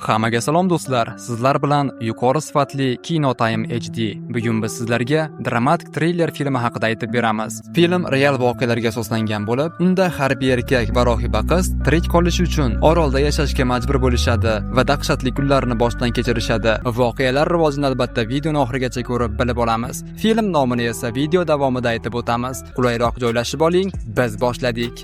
Hammaga salom do'stlar. Sizlar bilan yuqori sifatli Kino Time HD. Bugun biz sizlarga dramatik triller filmi haqida aytib beramiz. Film real voqealarga asoslangan bo'lib, unda harbiy erkak va rohiba qiz tirik qolish uchun orolda yashashga majbur bo'lishadi va dahshatli kunlarni boshdan kechirishadi. Voqealar rivojini albatta videoni oxirigacha ko'rib bilib olamiz. Film nomini esa video davomida aytib o'tamiz. Qulayroq joylashib oling, biz boshladik.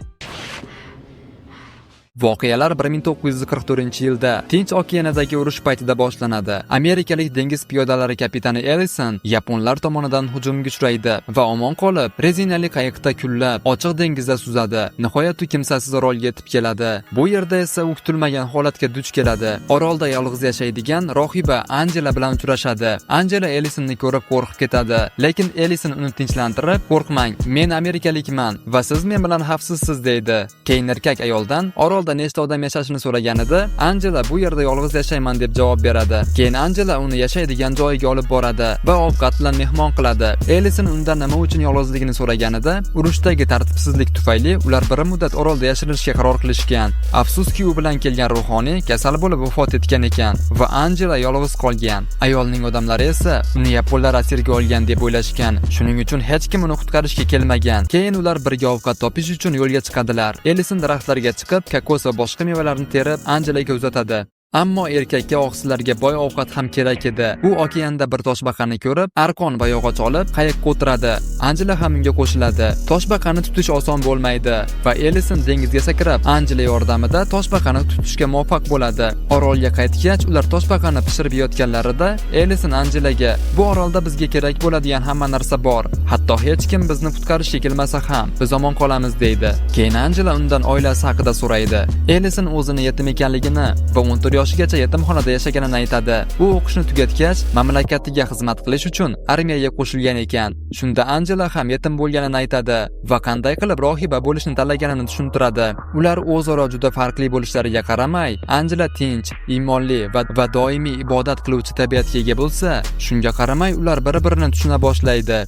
Voqealar 1944-yilda Tinch okeanidagi urush paytida boshlanadi. Amerikalik dengiz piyodalari kapitani Ellison yaponlar tomonidan hujumga uchraydi va omon qolib, rezinali qayiqda kunlab ochiq dengizda suzadi. Nihoyat u kimsasiz orolga yetib keladi. Bu yerda esa u kutilmagan holatga duch keladi. Orolda yolg'iz yashaydigan rohiba Angela bilan uchrashadi. Angela Ellisonni ko'rib qo'rqib ketadi, lekin Ellison uni tinchlantirib, "Qo'rqmang, men amerikalikman va siz men bilan xavfsizsiz" deydi. Keyin erkak ayoldan orolda nechta odam yashashini so'raganida, Angela bu yerda yolg'iz yashayman deb javob beradi. Keyin Angela uni yashaydigan joyiga olib boradi va ovqat bilan mehmon qiladi. Ellison undan nima uchun yolg'izligini so'raganida, urushdagi tartibsizlik tufayli ular bir muddat orolda yashirinishga qaror qilishgan. Afsuski, u bilan kelgan ruhoniy kasal bo'lib vafot etgan ekan va Angela yolg'iz qolgan. Ayolning odamlari esa uni yaponlar asirga olgan deb o'ylashgan. Shuning uchun hech kim uni qutqarishga kelmagan. Keyin ular birga ovqat topish uchun yo'lga chiqadilar. Ellison daraxtlarga chiqib, kokos va boshqa mevalarni terib Angelaga uzatadi. Ammo erkakka oqsillarga boy ovqat ham kerak edi. U okeanda bir toshbaqani ko'rib, arqon va yog'och olib qayiqqa o'tiradi. Angela ham unga qo'shiladi. Toshbaqani tutish oson bo'lmaydi va Ellison dengizga sakrab, Angela yordamida toshbaqani tutishga muvaffaq bo'ladi. Orolga qaytgach, ular toshbaqani pishirib yeyotganlarida Ellison Angelaga, "Bu orolda bizga kerak bo'ladigan hamma narsa bor. Hatto hech kim bizni qutqarishga kelmasa ham, biz omon qolamiz" deydi. Keyin Angela undan oilasi haqida so'raydi. Ellison o'zini yetim ekanligini va 14 yoshigacha yetimxonada yashaganini aytadi. U o'qishni tugatgach, mamlakatiga xizmat qilish uchun armiyaga qo'shilgan ekan. Shunda Angela ham yetim bo'lganini aytadi va qanday qilib rohiba bo'lishni tanlaganini tushuntiradi. Ular o'zaro juda farqli bo'lishlariga qaramay, Angela tinch, iymonli va doimiy ibodat qiluvchi tabiatga ega bo'lsa, shunga qaramay ular bir-birini tushuna boshlaydi.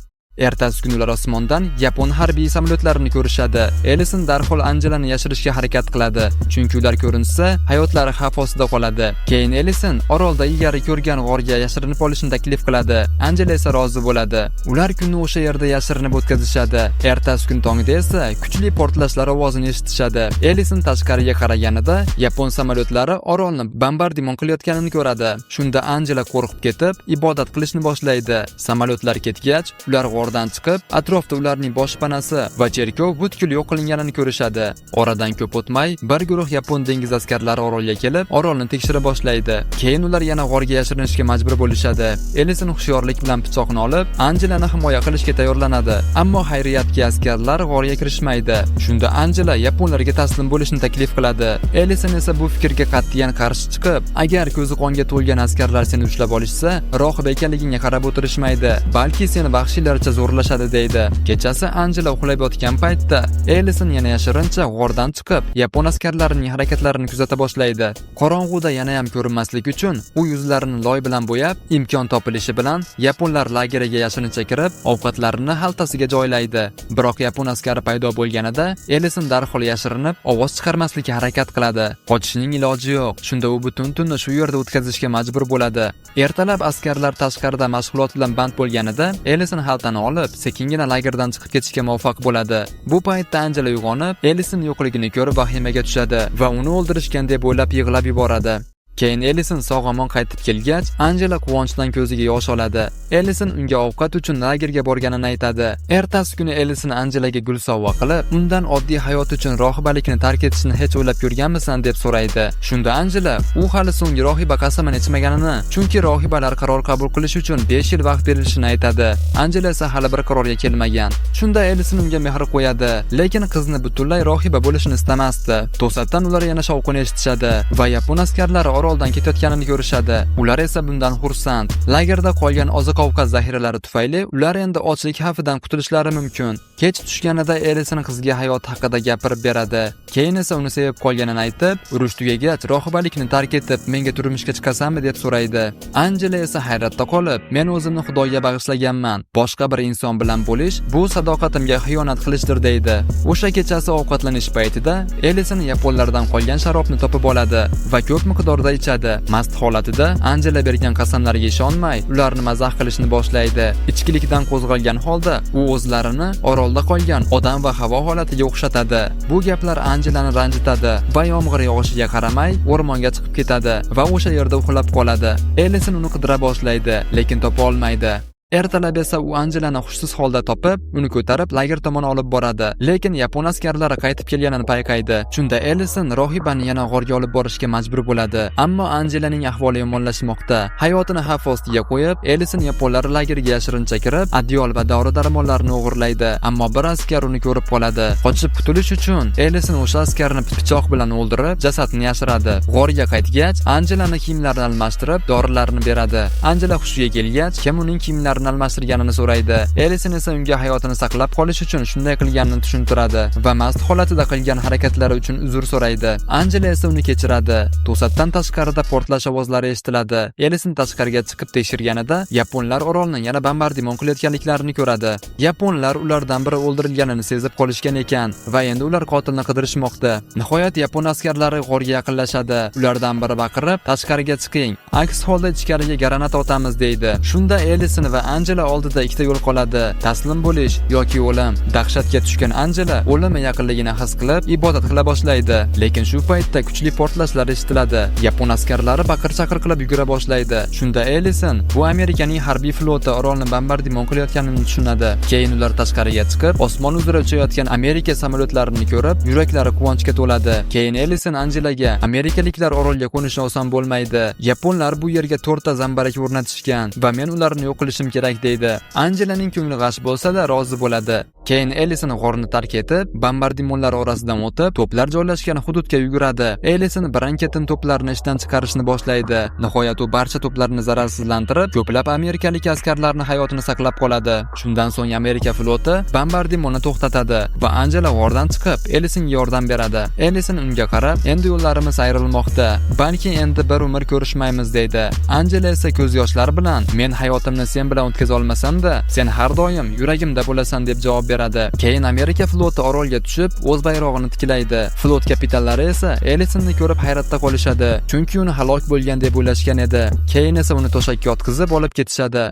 Ertasi kuni ular osmondan yapon harbiy samolyotlarini ko'rishadi. Ellison darhol Angelani yashirishga harakat qiladi, chunki ular ko'rinsa, hayotlari xavf ostida qoladi. Keyin Ellison orolda ilgari ko'rgan g'orga yashirinib olishni taklif qiladi. Angela esa rozi bo'ladi. Ular kunni o'sha yerda yashirinib o'tkazishadi. Ertasi kun tongda esa kuchli portlashlar ovozini eshitishadi. Ellison tashqariga qaraganida yapon samolyotlari orolni bombardimon qilayotganini ko'radi. Shunda Angela qo'rqib ketib, ibodat qilishni boshlaydi. Samolyotlar ketgach, ular dan chiqib, atrofda ularning boshpanasi va cherkov butkul yo'q qilinganini ko'rishadi. Oradan ko'p o'tmay, bir guruh yapon dengiz askarlari orolga kelib, orolni tekshira boshlaydi. Keyin ular yana g'orga yashirinishga majbur bo'lishadi. Ellison hushyorlik bilan pichoqni olib, Angelani himoya qilishga tayyorlanadi. Ammo xayriyatki askarlar g'orga kirishmaydi. Shunda Angela yaponlarga taslim bo'lishni taklif qiladi. Ellison esa bu fikrga qat'iyan qarshi chiqib, agar ko'zi qonga to'lgan askarlar seni ushlab olishsa, rohiba ekanligingga qarab o'tirishmaydi, balki seni vahshiylarcha zo'rlashadi deydi. Kechasi Angela uxlab yotgan paytda Ellison yana yashirincha g'ordan chiqib, yapon askarlarining harakatlarini kuzata boshlaydi. Qorong'uda yana ham ko'rinmaslik uchun u yuzlarini loy bilan bo'yab, imkon topilishi bilan yaponlar lageriga yashirincha kirib, ovqatlarini xaltasiga joylaydi. Biroq yapon askari paydo bo'lganida Ellison darhol yashirinib, ovoz chiqarmaslikka harakat qiladi. Qochishning iloji yo'q. Shunda u butun tunni shu yerda o'tkazishga majbur bo'ladi. Ertalab askarlar tashqarida mashg'ulot bilan band bo'lganida Ellison xaltani olib, sekingina lagerdan chiqib ketishga muvaffaq bo'ladi. Bu paytda Angela uyg'onib, Ellison yo'qligini ko'rib vahimaga tushadi va uni o'ldirishgan deb o'ylab yig'lab yuboradi. Keyin Ellison sog'-omon qaytib kelgach, Angela quvonchdan ko'ziga yosh oladi. Ellison unga ovqat uchun lagerga borganini aytadi. Ertasi kuni Ellison Angelaga gul sovg'a qilib, undan oddiy hayot uchun rohibalikni tark etishni hech o'ylab ko'rganmisan deb so'raydi. Shunda Angela u hali so'nggi rohiba qasamini ichmaganini, chunki rohibalar qaror qabul qilish uchun 5 yil vaqt berilishini aytadi. Angela esa hali bir qarorga kelmagan. Shunda Ellison unga mehr qo'yadi, lekin qizni butunlay rohiba bo'lishini istamasdi. To'satdan ular yana shovqin eshitishadi va yapon askarlari oroldan ketayotganini ko'rishadi. Ular esa bundan xursand. Lagerda qolgan oziq-ovqat zaxiralari tufayli ular endi ochlik xavfidan qutulishlari mumkin. Kech tushganida Ellison qizga hayot haqida gapirib beradi. Keyin esa uni sevib qolganini aytib, urush tugagach rohibalikni tark etib, menga turmushga chiqasanmi deb so'raydi. Angela esa hayratda qolib, men o'zimni Xudoga bag'ishlaganman. Boshqa bir inson bilan bo'lish bu sadoqatimga xiyonat qilishdir deydi. O'sha kechasi ovqatlanish paytida Ellison yaponlardan qolgan sharobni topib oladi va ko'p miqdorda ichadi. Mast holatida Angela bergan qasamlarga ishonmay, ularni mazax qilishni boshlaydi. Ichkilikdan qo'zg'algan holda u o'zlarini orolda qolgan odam va havo holatiga o'xshatadi. Bu gaplar Angelani ranjitadi va yomg'ir yog'ishiga qaramay o'rmonga chiqib ketadi va o'sha yerda uxlab qoladi. Ellison uni qidira boshlaydi, lekin topa olmaydi. Ertalab esa u Angelani hushsiz holda topib, uni ko'tarib lager tomon olib boradi, lekin yapon askarlari qaytib kelganini payqaydi. Shunda Ellison rohibani yana g'orga olib borishga majbur bo'ladi. Ammo Angelaning ahvoli yomonlashmoqda. Hayotini xavf ostiga qo'yib, Ellison yaponlar lageriga yashirincha kirib, adyol va dori-darmonlarni o'g'irlaydi. Ammo bir askar uni ko'rib qoladi. Qochib qutulish uchun Ellison o'sha askarni pichoq bilan o'ldirib, jasadni yashiradi. G'orga qaytgach, Angelani kiyimlarini almashtirib, dorilarni beradi. Angela hushiga kelgach, kim uning kiyimlarini almashtirganini so'raydi. Ellison esa unga hayotini saqlab qolish uchun shunday qilganini tushuntiradi va mast holatida qilgan harakatlari uchun uzr so'raydi. Angela esa uni kechiradi. To'satdan tashqarida portlash ovozlari eshitiladi. Ellison tashqariga chiqib tekshirganida yaponlar orolni yana bombardimon qilayotganliklarini ko'radi. Yaponlar ulardan biri o'ldirilganini sezib qolishgan ekan va endi ular qotilni qidirishmoqda. Nihoyat yapon askarlari g'orga yaqinlashadi. Ulardan biri baqirib, "Tashqariga chiqing. Aks holda ichkariga granat otamiz" deydi. Shunda Ellison va Angela oldida ikkita yo'l qoladi: taslim bo'lish yoki o'lim. Dahshatga tushgan Angela o'limi yaqinligini his qilib, ibodat qila boshlaydi. Lekin shu paytda kuchli portlashlar eshitiladi. Yapon askarlari baqir-chaqir qilib yugura boshlaydi. Shunda Ellison bu Amerikaning harbiy floti orolni bombardimon qilayotganini tushunadi. Keyin ular tashqariga chiqib, osmon uzra uchayotgan Amerika samolyotlarini ko'rib, yuraklari quvonchga to'ladi. Keyin Ellison Angelaga amerikaliklar orolga qo'nishi oson bo'lmaydi. Yaponlar bu yerga 4 ta zambarak o'rnatishgan va men ularni yo'q qilishim kerak deydi. Angelaning ko'ngli g'ash bo'lsa-da rozi bo'ladi. Keyin Ellison g'orni tark etib, bombardimonlar orasidan o'tib, to'plar joylashgan hududga yuguradi. Ellison birin-ketin to'plarni ishdan chiqarishni boshlaydi. Nihoyat u barcha to'plarni zararsizlantirib, ko'plab amerikalik askarlarning hayotini saqlab qoladi. Shundan so'ng Amerika floti bombardimonni to'xtatadi va Angela g'ordan chiqib, Ellisonga yordam beradi. Ellison unga qarab, "Endi yo'llarimiz ayrilmoqda. Balki endi bir umr ko'rishmaymiz" deydi. Angela esa ko'z yoshlari bilan, "Men hayotimni sen bilan o'tkaza olmasam-da, sen har doim yuragimda bo'lasan" deb javob beradi. Keyin Amerika floti orolga tushib, o'z bayrog'ini tiklaydi. Flot kapitallari esa Ellisonni ko'rib hayratda qolishadi, chunki uni halok bo'lgan deb o'ylashgan edi. Keyin esa uni to'shakka yotqizib olib ketishadi.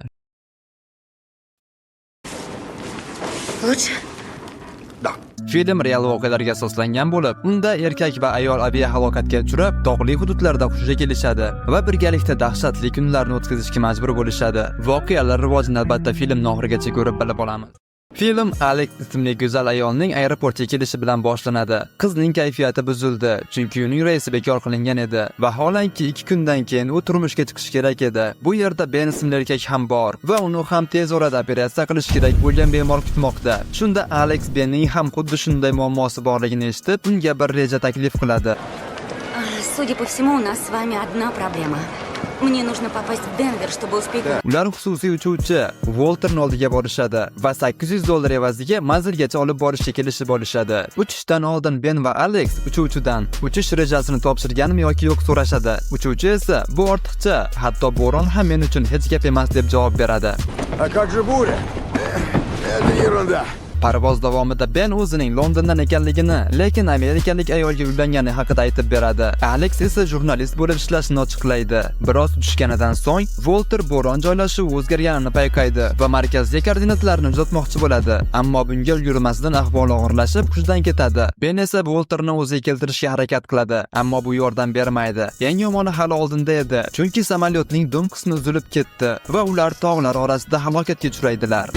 Лучше? Film real voqealarga asoslangan bo'lib, unda erkak va ayol aviahalokatga uchrab, tog'li hududlarda hushiga kelishadi va birgalikda dahshatli kunlarni o'tkazishga majbur bo'lishadi. Voqealar rivojini albatta filmning oxirigacha ko'rib bilib olamiz. Film Alex ismli go'zal ayolning aeroportga kelishi bilan boshlanadi. Qizning kayfiyati buzildi, chunki uning reysi bekor qilingan edi. Vaholanki 2 kundan keyin u turmushga chiqish kerak edi. Bu yerda Ben ismli erkak ham bor va uni ham tez orada operatsiya qilish kerak bo'lgan bemor kutmoqda. Shunda Alex Benning ham xuddi shunday muammosi borligini eshitib, unga bir reja taklif qiladi. Судя по всему, у нас с вами одна проблема. Мне нужно попасть в Денвер, чтобы успеть. Ular xususiy uchuvchi Walterning oldiga borishadi va $800 evaziga manzilgacha olib borishga kelishib olishadi. Uchishdan oldin Ben va Alex uchuvchidan uchish rejasini topshirganmi yoki yo'q so'rashadi. Uchuvchi esa bu ortiqcha, hatto bo'ron ham men uchun hech gap emas deb javob beradi. А как же буря? Это ерунда. Parvoz davomida Ben o'zining Londondan ekanligini, lekin amerikalik ayolga uylangani haqida aytib beradi. Alex esa jurnalist bo'lib ishlashini ochiqlaydi. Biroz uchishganidan so'ng Walter bo'ron joylashuvi o'zgarganini payqaydi va markazga koordinatlarni uzatmoqchi bo'ladi. Ammo bunga ulgurmasdan ahvoli og'irlashib, hushdan ketadi. Ben esa Walterni o'ziga keltirishga harakat qiladi, ammo bu yordam bermaydi. Eng yomoni hali oldinda edi, chunki samolyotning dum qismi uzilib ketdi va ular tog'lar orasida halokatga uchraydilar.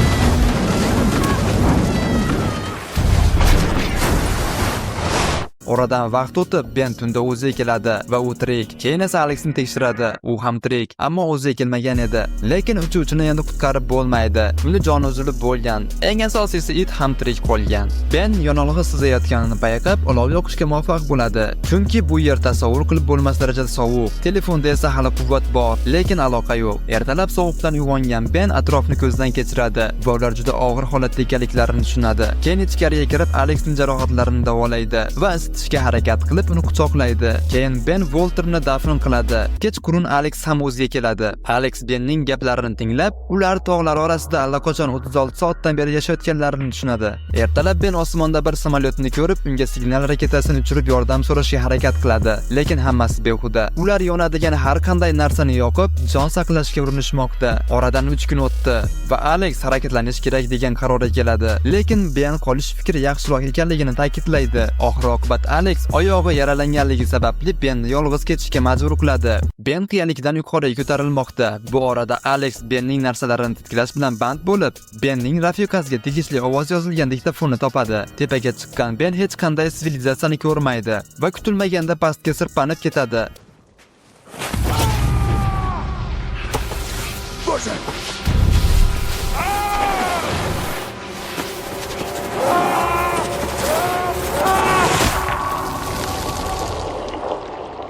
Oradan vaqt o'tib, Ben tunda o'ziga keladi va u tirik. Keyin esa Alexni tekshiradi. U ham tirik, ammo o'ziga kelmagan edi. Lekin uchuvchini endi qutqarib bo'lmaydi. Uni joni uzilib bo'lgan. Eng asosiysi it ham tirik qolgan. Ben yonilg'i sizayotganini payqab, olov yoqishga muvaffaq bo'ladi. Chunki bu yer tasavvur qilib bo'lmas darajada sovuq. Telefonda esa hali quvvat bor, lekin aloqa yo'q. Ertalab sovuqdan uyg'ongan Ben atrofni ko'zdan kechiradi va ular juda og'ir holatda ekanliklarini tushunadi. Keyin ichkariga kirib, Alexning jarohatlarini davolaydi va isitishga harakat qilib uni quchoqlaydi. Keyin Ben Walterni dafn qiladi. Kechqurun Alex ham o'ziga keladi. Alex Benning gaplarini tinglab, ular tog'lar orasida allaqachon 36 soatdan beri yashayotganlarini tushunadi. Ertalab Ben osmonda bir samolyotni ko'rib, unga signal raketasini uchirib yordam so'rashga harakat qiladi, lekin hammasi behuda. Ular yonadigan har qanday narsani yoqib, jon saqlashga urinishmoqda. Oradan 3 kun o'tdi va Alex harakatlanish kerak degan qarorga keladi. Lekin Ben qolish fikri yaxshiroq ekanligini ta'kidlaydi. Oxir-oqibat Alex oyog'i yaralanganligi sababli Benni yolg'iz ketishga majbur qiladi. Ben qiyalikdan yuqoriga ko'tarilmoqda. Bu orada Alex Benning narsalarini titkilash bilan band bo'lib, Benning rafiqasiga tegishli ovoz yozilgan diktafonni topadi. Tepaga chiqqan Ben hech qanday sivilizatsiyani ko'rmaydi va kutilmaganda pastga sirpanib ketadi. Боже!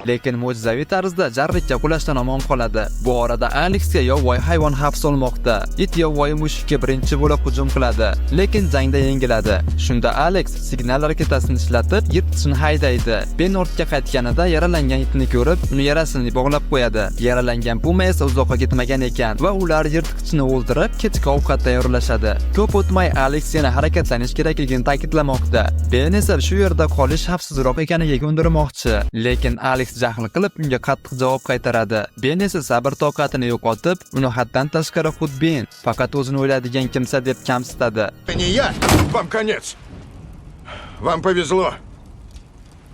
Lekin mo'jizaviy tarzda jarlikka qulashdan omon qoladi. Bu orada Alexga yovvoyi hayvon xavf solmoqda. It yovvoyi mushukka birinchi bo'lib hujum qiladi, lekin jangda yengiladi. Shunda Alex signal raketasini ishlatib, yirtqichni haydaydi. Ben ortga qaytganida yaralangan itni ko'rib, uni yarasini bog'lab qo'yadi. Yaralangan puma esa uzoqqa ketmagan ekan va ular yirtqichni o'ldirib, kechki ovqat tayyorlashadi. Ko'p o'tmay Alex yana harakatlanish kerakligini ta'kidlamoqda. Ben esa shu yerda qolish xavfsizroq ekaniga ko'ndirmoqchi, lekin Alex jahl qilib unga qattiq javob qaytaradi. Ben esa sabr toqatini yo'qotib, uni haddan tashqari xudbin, faqat o'zini o'ylaydigan kimsa deb kamsitadi. Не я! Вам конец! Вам повезло!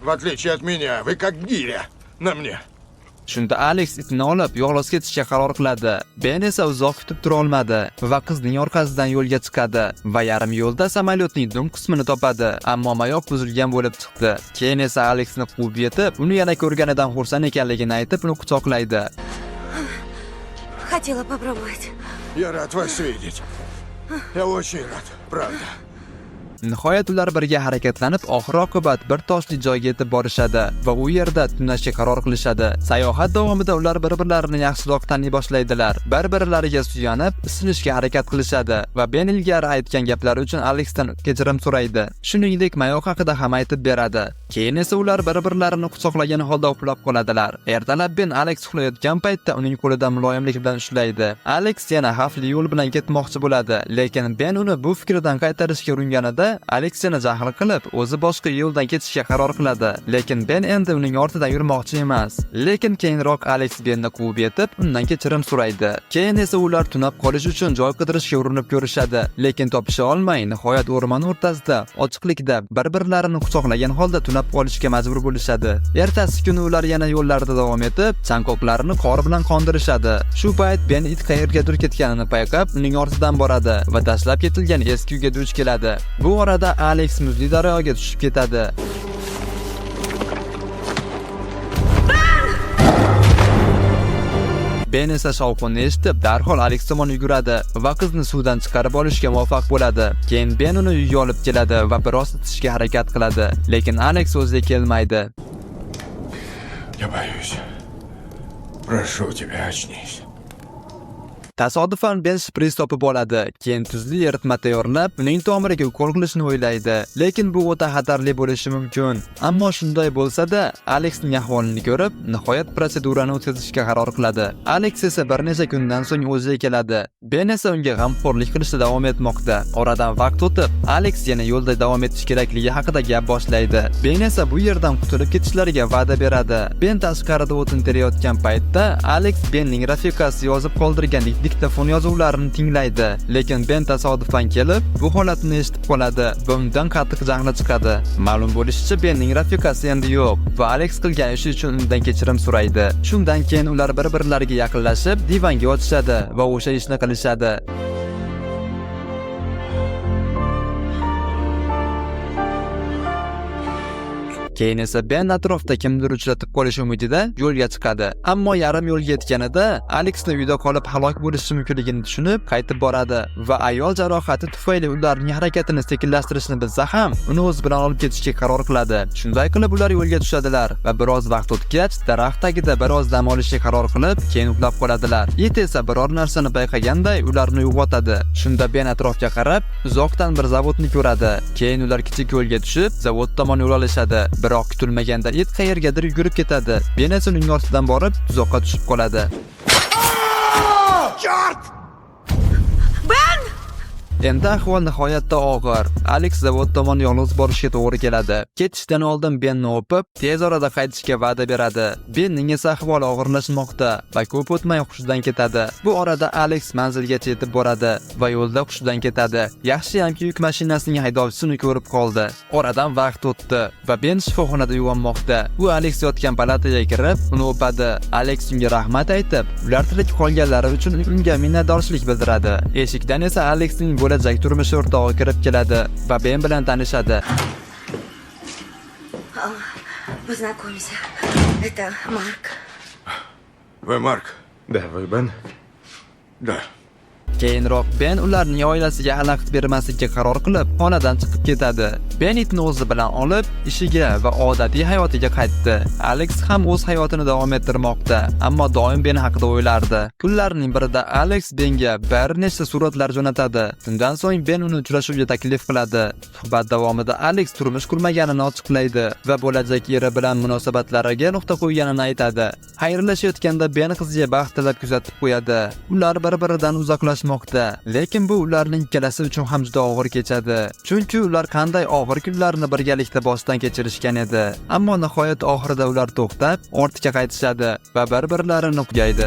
В отличие от меня, вы как гиря на мне. Shunda Alex itni olib yolg'iz ketishga qaror qiladi. Ben esa uzoq kutib tura olmadi va qizning orqasidan yo'lga chiqadi va yarim yo'lda samolyotning dum qismini topadi, ammo mayoq buzilgan bo'lib chiqdi. Keyin esa Alexni quvib yetib, uni yana ko'rganidan xursand ekanligini aytib, uni quchoqlaydi. Хотела попробовать. Я рад вас видеть. Я очень рад, правда. Nihoyat ular birga harakatlanib, oxir-oqibat bir toshli joyga yetib borishadi va u yerda tunashga qaror qilishadi. Sayohat davomida ular bir-birlarini yaxshiroq taniy boshlaydilar. Bir-birlariga suyanib, isinishga harakat qilishadi va Ben ilgari aytgan gaplari uchun Alexdan kechirim so'raydi. Shuningdek, mayoq haqida ham aytib beradi. Keyin esa ular bir-birlarini quchoqlagan holda uxlab qoladilar. Ertalab Ben Alex uxlayotgan paytda uning qo'lidan muloyimlik bilan ushlaydi. Alex yana xavfli yo'l bilan ketmoqchi bo'ladi, lekin Ben uni bu fikridan qaytarishga uringanida Alex yana jahl qilib, o'zi boshqa yo'ldan ketishga qaror qiladi. Lekin Ben endi uning ortidan yurmoqchi emas. Lekin keyinroq Alex Benni quvib yetib, undan kechirim so'raydi. Keyin esa ular tunab qolish uchun joy qidirishga urinib ko'rishadi, lekin topisha olmay, nihoyat o'rmon o'rtasida, ochiqlikda bir-birlarini quchoqlagan holda tunab qolishga majbur bo'lishadi. Ertasi kuni ular yana yo'llarida davom etib, chanqoqlarni qor bilan qondirishadi. Shu payt Ben it qayergadir ketganini payqab, uning ortidan boradi va tashlab ketilgan eski uyga duch keladi. Bu orada Alex muzli daryoga tushib ketadi. Ben esa shovqinni eshitib, darhol Alex tomon yuguradi va qizni suvdan chiqarib olishga muvaffaq bo'ladi. Keyin Ben uni uyga olib keladi va biroz itishga harakat qiladi, lekin Alex o'ziga kelmaydi. Я боюсь. Прошу тебя, очнись. Tasodifan Ben shpris topib oladi. Keyin tuzli eritma tayyorlab, uning tomiriga ukol qilishni o'ylaydi. Lekin bu o'ta xatarli bo'lishi mumkin. Ammo shunday bo'lsa-da, Alexning ahvolini ko'rib, nihoyat protsedurani o'tkazishga qaror qiladi. Alex esa bir necha kundan so'ng o'ziga keladi. Ben esa unga g'amxo'rlik qilishda davom etmoqda. Oradan vaqt o'tib, Alex yana yo'lda davom etish kerakligi haqida gap boshlaydi. Ben esa bu yerdan qutulib ketishlariga va'da beradi. Ben tashqarida o'tin terayotgan paytda Alex Benning rafiqasi yozib qoldirgan diktafon yozuvlarini tinglaydi, lekin Ben tasodifan kelib, bu holatni eshitib qoladi va undan qattiq jahli chiqadi. Ma'lum bo'lishicha, Benning rafiqasi endi yo'q va Alex qilgan ishi uchun undan kechirim so'raydi. Shundan keyin ular bir-birlariga yaqinlashib, divanga o'tishadi va o'sha ishni qilishadi. Keyin esa Ben atrofda kimdir uchratib qolish umidida yo'lga chiqadi. Ammo yarim yo'lga yetganida Alexning uyda qolib halok bo'lishi mumkinligini tushunib, qaytib boradi va ayol jarohati tufayli ularning harakatini sekinlashtirishni bilsa ham, uni o'z bilan olib ketishga qaror qiladi. Shunday qilib ular yo'lga tushadilar va biroz vaqt o'tgach, daraxt tagida biroz dam olishga qaror qilib, keyin uxlab qoladilar. It esa biror narsani payqaganday ularni uyg'otadi. Shunda Ben atrofga qarab, uzoqdan bir zavodni ko'radi. Keyin ular kichik yo'lga tushib, zavod tomon yo'l olishadi. Biroq kutilmaganda it qayergadir yugurib ketadi. Ben esa uning ortidan borib, tuzoqqa tushib qoladi. Черт! Endi ahvol nihoyatda og'ir. Alex zavod tomon yolg'iz borishga to'g'ri keladi. Ketishdan oldin Benni o'pib, tez orada qaytishga va'da beradi. Benning esa ahvoli og'irlashmoqda va ko'p o'tmay hushidan ketadi. Bu orada Alex manzilgacha yetib boradi va yo'lda hushidan ketadi. Yaxshiyamki yuk mashinasining haydovchisi uni ko'rib qoldi. Oradan vaqt o'tdi va Ben shifoxonada yuvinmoqda. U Alex yotgan palataga kirib, uni o'padi. Alex unga rahmat aytib, ular tirik qolganlari uchun unga minnatdorchilik bildiradi. Eshikdan esa Alexning bo'lajak turmush o'rtog'i kirib keladi va Ben bilan tanishadi. Познакомься. Это Марк. Вы Марк? Да, вы Бен? Да. Keyinroq Ben ularning oilasiga xalaqit bermaslikka qaror qilib, xonadan chiqib ketadi. Ben itni o'zi bilan olib, ishiga va odatiy hayotiga qaytdi. Alex ham o'z hayotini davom ettirmoqda, ammo doim Ben haqida o'ylardi. Kunlarning birida Alex Benga bir nechta suratlar jo'natadi. Shundan so'ng Ben uni uchrashuvga taklif qiladi. Suhbat davomida Alex turmush qurmaganini ochiqlaydi va bo'lajak eri bilan munosabatlariga nuqta qo'yganini aytadi. Xayrlashayotganda Ben qiziga baxt tilab kuzatib qo'yadi. Ular bir-biridan uzoqlashmoqda, lekin bu ularning ikkalasi uchun ham juda og'ir kechadi. Chunki ular qanday og'ir kunlarni birgalikda boshdan kechirishgan edi. Ammo nihoyat oxirida ular to'xtab, ortga qaytishadi va bir-birlarini quvaydi.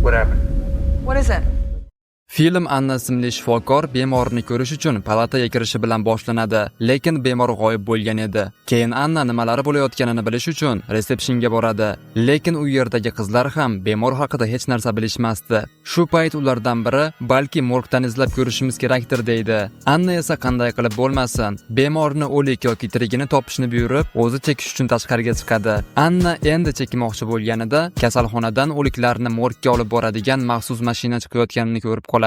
What happened? What is it? Film Anna ismli shifokor bemorni ko'rish uchun palataga kirishi bilan boshlanadi, lekin bemor g'oyib bo'lgan edi. Keyin Anna nimalari bo'layotganini bilish uchun resepsiyonga boradi, lekin u yerdagi qizlar ham bemor haqida hech narsa bilishmasdi. Shu payt ulardan biri, balki morgdan izlab ko'rishimiz kerakdir deydi. Anna esa qanday qilib bo'lmasin, bemorni o'lik yoki tirigini topishni buyurib, o'zi chekish uchun tashqariga chiqadi. Anna endi chekmoqchi bo'lganida kasalxonadan o'liklarni morgga olib boradigan maxsus mashina chiqayotganini ko'rib qoladi.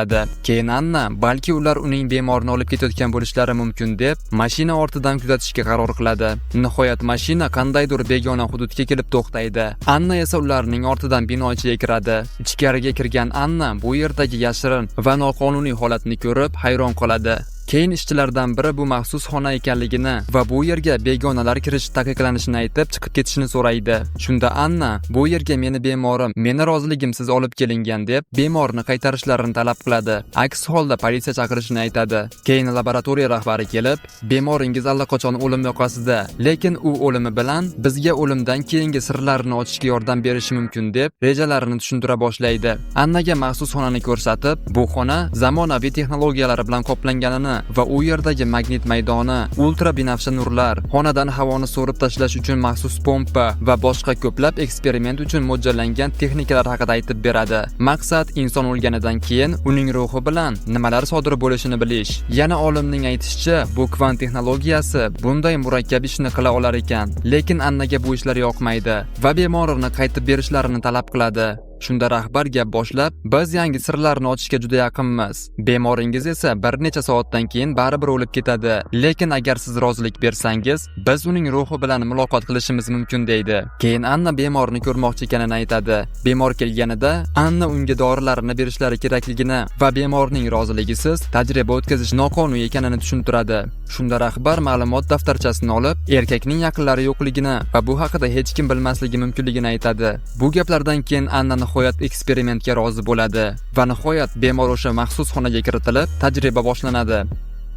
Keyin Anna, balki ular uning bemorni olib ketayotgan bo'lishlari mumkin deb, mashina ortidan kuzatishga qaror qiladi. Nihoyat mashina qandaydir begona hududga kelib to'xtaydi. Anna esa ularning ortidan bino ichiga kiradi. Ichkariga kirgan Anna bu yerdagi yashirin va noqonuniy holatni ko'rib hayron qoladi. Keyin ishchilardan biri bu maxsus xona ekanligini va bu yerga begonalar kirish taqiqlanishini aytib chiqib ketishini so'raydi. Shunda Anna, bu yerga meni bemorim, meni roziligimsiz olib kelingan deb bemorni qaytarishlarini talab qiladi. Aks holda politsiya chaqirishini aytadi. Keyin laboratoriya rahbari kelib, bemoringiz allaqachon o'lim yoqasida, lekin u o'limi bilan bizga o'limdan keyingi sirlarni ochishga yordam berishi mumkin deb rejalarini tushuntira boshlaydi. Annaga maxsus xonani ko'rsatib, bu xona zamonaviy texnologiyalar bilan qoplanganini va u yerdagi magnit maydoni, ultra binafsha nurlar, xonadan havoni so'rib tashlash uchun maxsus pompa va boshqa ko'plab eksperiment uchun mo'ljallangan texnikalar haqida aytib beradi. Maqsad inson o'lganidan keyin uning ruhi bilan nimalar sodir bo'lishini bilish. Yana olimning aytishicha, bu kvant texnologiyasi bunday murakkab ishni qila olar ekan, lekin Annaga bu ishlar yoqmaydi va bemorini qaytib berishlarini talab qiladi. Shunda rahbar gap boshlab, biz yangi sirlarni ochishga juda yaqinmiz. Bemoringiz esa bir necha soatdan keyin baribir o'lib ketadi. Lekin agar siz rozilik bersangiz, biz uning ruhi bilan muloqot qilishimiz mumkin deydi. Keyin Anna bemorni ko'rmoqchi ekanini aytadi. Bemor kelganida Anna unga dorilarni berishlari kerakligini va bemorning roziligisiz tajriba o'tkazish noqonuniy ekanini tushuntiradi. Shunda rahbar ma'lumot daftarchasini olib, erkakning yaqinlari yo'qligini va bu haqida hech kim bilmasligi mumkinligini aytadi. Bu gaplardan keyin Anna nihoyat eksperimentga rozi bo'ladi va nihoyat bemor o'sha maxsus xonaga kiritilib, tajriba boshlanadi.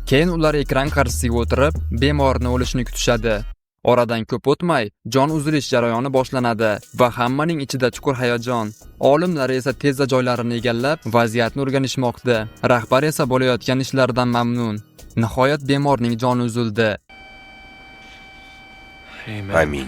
Keyin ular ekran qarshisiga o'tirib, bemorni o'lishini kutishadi. Oradan ko'p o'tmay, jon uzilish jarayoni boshlanadi va hammaning ichida chuqur hayajon. Olimlar esa tezda joylarini egallab, vaziyatni o'rganishmoqda. Rahbar esa bo'layotgan ishlardan mamnun. Nihoyat bemorning joni uzildi. Amin.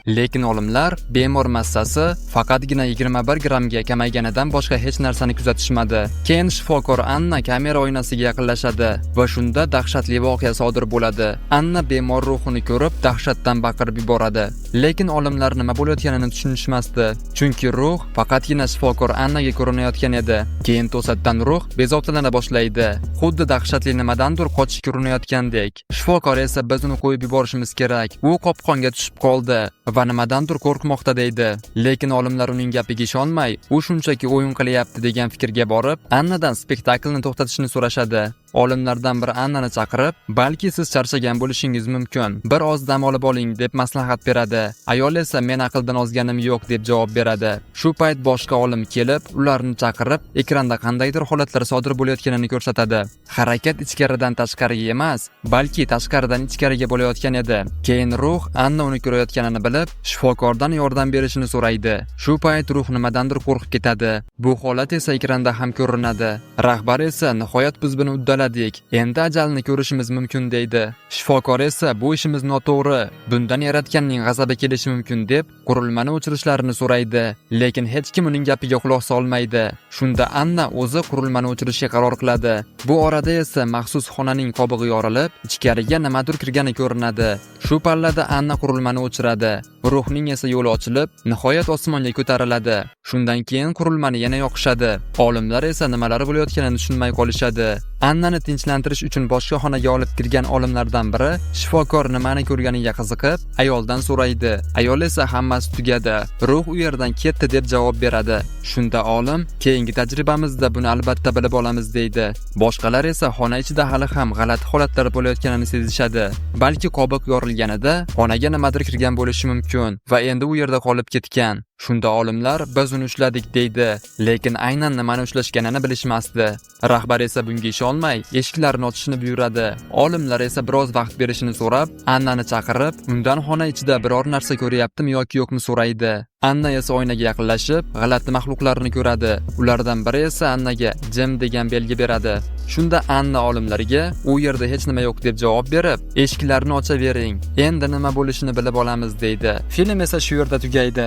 Lekin olimlar bemor massasi faqatgina 21 grammga kamayganidan boshqa hech narsani kuzatishmadi. Keyin shifokor Anna kamera oynasiga yaqinlashadi va shunda dahshatli voqea sodir bo'ladi. Anna bemor ruhini ko'rib dahshatdan baqirib yuboradi. Lekin olimlar nima bo'layotganini tushunishmasdi, chunki ruh faqatgina shifokor Annaga ko'rinayotgan edi. Keyin to'satdan ruh bezovtalana boshlaydi, xuddi dahshatli nimadandir qochishga urinayotgandek. Shifokor esa biz uni qo'yib yuborishimiz kerak, u qopqonga tushib qoldi va nimadandir qo'rqmoqda deydi. Lekin olimlar uning gapiga ishonmay, u shunchaki o'yin qilyapti degan fikrga borib, Annadan spektaklni to'xtatishni so'rashadi. Olimlardan biri Annani chaqirib, balki siz charchagan bo'lishingiz mumkin, bir oz dam olib oling deb maslahat beradi. Ayol esa men aqldan ozganim yo'q deb javob beradi. Shu payt boshqa olim kelib, ularni chaqirib, ekranda qandaydir holatlar sodir bo'layotganini ko'rsatadi. Harakat ichkaridan tashqariga emas, balki tashqaridan ichkariga bo'layotgan edi. Keyin ruh Anna uni ko'rayotganini bilib, shifokordan yordam berishini so'raydi. Shu payt ruh nimadandir qo'rqib ketadi. Bu holat esa ekranda ham ko'rinadi. Rahbar esa nihoyat biz buni uddaladik, endi ajalni ko'rishimiz mumkin deydi. Shifokor esa bu ishimiz noto'g'ri, bundan yaratganning g'azabi kelishi mumkin deb qurilmani o'chirishlarini so'raydi. Lekin hech kim uning gapiga quloq solmaydi. Shunda Anna o'zi qurilmani o'chirishga qaror qiladi. Bu orada esa maxsus xonaning qobig'i yorilib, ichkariga nimadir kirgani ko'rinadi. Shu pallada Anna qurilmani o'chiradi. Ruhning esa yo'li ochilib, nihoyat osmonga ko'tariladi. Shundan keyin qurilmani yana yoqishadi. Olimlar esa nimalar bo'layotganini tushunmay qolishadi. Annani tinchlantirish uchun boshqa xonaga olib kirgan olimlardan biri shifokor nimani ko'rganiga qiziqib, ayoldan so'raydi. Ayol esa hammasi tugadi, ruh u yerdan ketdi deb javob beradi. Shunda olim, keyingi tajribamizda buni albatta bilib olamiz deydi. Boshqalar esa xona ichida hali ham g'alati holatlar bo'layotganini sezishadi. Balki qobiq yorilganida xonaga nimadir kirgan bo'lishi mumkin va endi u yerda qolib ketgan. Shunda olimlar biz uni ushladik deydi, lekin aynan nimani ushlashganini bilishmasdi. Rahbar esa bunga ishonmay, eshiklarni ochishni buyuradi. Olimlar esa biroz vaqt berishini so'rab, Annani chaqirib, undan xona ichida biror narsa ko'ryaptimi yoki yo'qmi so'raydi. Anna esa oynaga yaqinlashib, g'alati maxluqlarni ko'radi. Ulardan biri esa Annaga Jim degan belgi beradi. Shunda Anna olimlarga u yerda hech nima yo'q deb javob berib, eshiklarni ochavering, endi nima bo'lishini bilib olamiz deydi. Film esa shu yerda tugaydi.